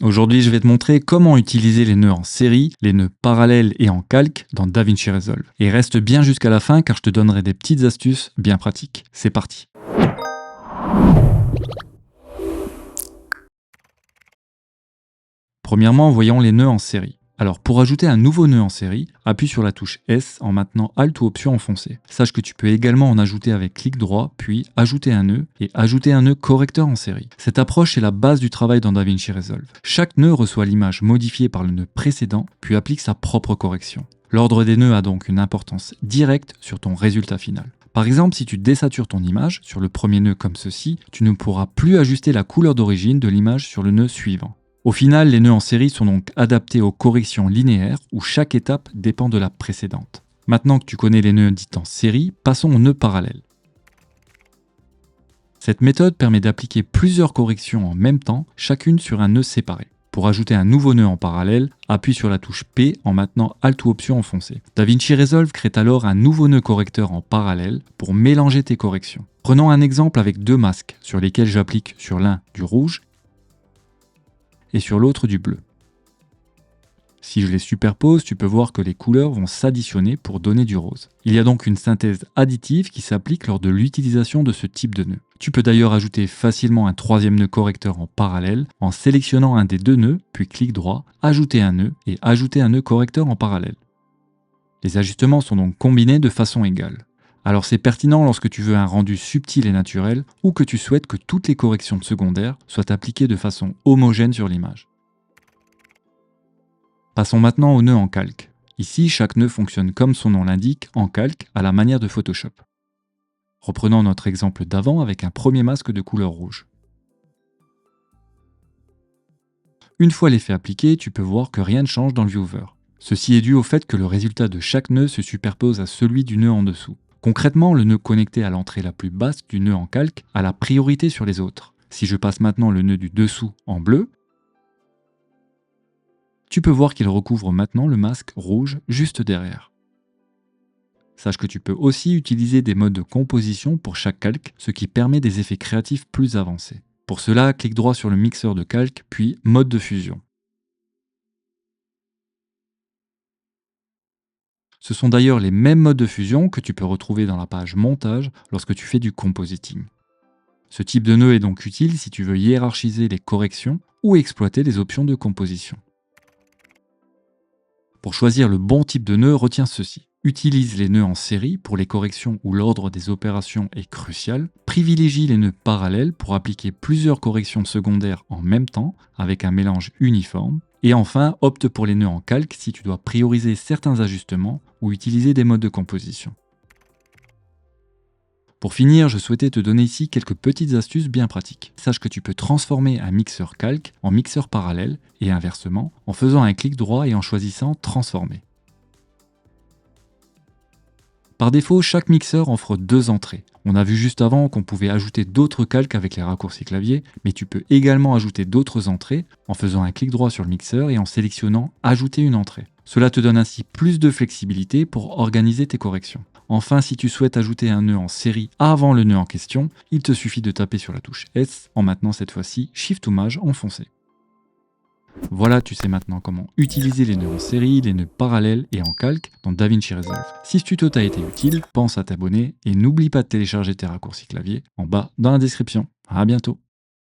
Aujourd'hui, je vais te montrer comment utiliser les nœuds en série, les nœuds parallèles et en calque dans DaVinci Resolve. Et reste bien jusqu'à la fin car je te donnerai des petites astuces bien pratiques. C'est parti. Premièrement, voyons les nœuds en série. Alors pour ajouter un nouveau nœud en série, appuie sur la touche S en maintenant Alt ou Option enfoncée. Sache que tu peux également en ajouter avec clic droit, puis ajouter un nœud et ajouter un nœud correcteur en série. Cette approche est la base du travail dans DaVinci Resolve. Chaque nœud reçoit l'image modifiée par le nœud précédent, puis applique sa propre correction. L'ordre des nœuds a donc une importance directe sur ton résultat final. Par exemple, si tu désatures ton image sur le premier nœud comme ceci, tu ne pourras plus ajuster la couleur d'origine de l'image sur le nœud suivant. Au final, les nœuds en série sont donc adaptés aux corrections linéaires où chaque étape dépend de la précédente. Maintenant que tu connais les nœuds dits en série, passons aux nœuds parallèles. Cette méthode permet d'appliquer plusieurs corrections en même temps, chacune sur un nœud séparé. Pour ajouter un nouveau nœud en parallèle, appuie sur la touche P en maintenant Alt ou Option enfoncée. DaVinci Resolve crée alors un nouveau nœud correcteur en parallèle pour mélanger tes corrections. Prenons un exemple avec deux masques sur lesquels j'applique sur l'un du rouge et sur l'autre du bleu. Si je les superpose, tu peux voir que les couleurs vont s'additionner pour donner du rose. Il y a donc une synthèse additive qui s'applique lors de l'utilisation de ce type de nœud. Tu peux d'ailleurs ajouter facilement un troisième nœud correcteur en parallèle en sélectionnant un des deux nœuds, puis clic droit, ajouter un nœud et ajouter un nœud correcteur en parallèle. Les ajustements sont donc combinés de façon égale. Alors c'est pertinent lorsque tu veux un rendu subtil et naturel ou que tu souhaites que toutes les corrections secondaires soient appliquées de façon homogène sur l'image. Passons maintenant aux nœuds en calque. Ici, chaque nœud fonctionne comme son nom l'indique, en calque, à la manière de Photoshop. Reprenons notre exemple d'avant avec un premier masque de couleur rouge. Une fois l'effet appliqué, tu peux voir que rien ne change dans le viewer. Ceci est dû au fait que le résultat de chaque nœud se superpose à celui du nœud en dessous. Concrètement, le nœud connecté à l'entrée la plus basse du nœud en calque a la priorité sur les autres. Si je passe maintenant le nœud du dessous en bleu, tu peux voir qu'il recouvre maintenant le masque rouge juste derrière. Sache que tu peux aussi utiliser des modes de composition pour chaque calque, ce qui permet des effets créatifs plus avancés. Pour cela, clique droit sur le mixeur de calque, puis mode de fusion. Ce sont d'ailleurs les mêmes modes de fusion que tu peux retrouver dans la page montage lorsque tu fais du compositing. Ce type de nœud est donc utile si tu veux hiérarchiser les corrections ou exploiter les options de composition. Pour choisir le bon type de nœud, retiens ceci. Utilise les nœuds en série pour les corrections où l'ordre des opérations est crucial. Privilégie les nœuds parallèles pour appliquer plusieurs corrections secondaires en même temps avec un mélange uniforme. Et enfin, opte pour les nœuds en calque si tu dois prioriser certains ajustements ou utiliser des modes de composition. Pour finir, je souhaitais te donner ici quelques petites astuces bien pratiques. Sache que tu peux transformer un mixeur calque en mixeur parallèle et inversement en faisant un clic droit et en choisissant Transformer. Par défaut, chaque mixeur offre deux entrées. On a vu juste avant qu'on pouvait ajouter d'autres calques avec les raccourcis clavier, mais tu peux également ajouter d'autres entrées en faisant un clic droit sur le mixeur et en sélectionnant Ajouter une entrée. Cela te donne ainsi plus de flexibilité pour organiser tes corrections. Enfin, si tu souhaites ajouter un nœud en série avant le nœud en question, il te suffit de taper sur la touche S en maintenant cette fois-ci Shift ou Maj enfoncé. Voilà, tu sais maintenant comment utiliser les nœuds en série, les nœuds parallèles et en calque dans DaVinci Resolve. Si ce tuto t'a été utile, pense à t'abonner et n'oublie pas de télécharger tes raccourcis clavier en bas dans la description. À bientôt.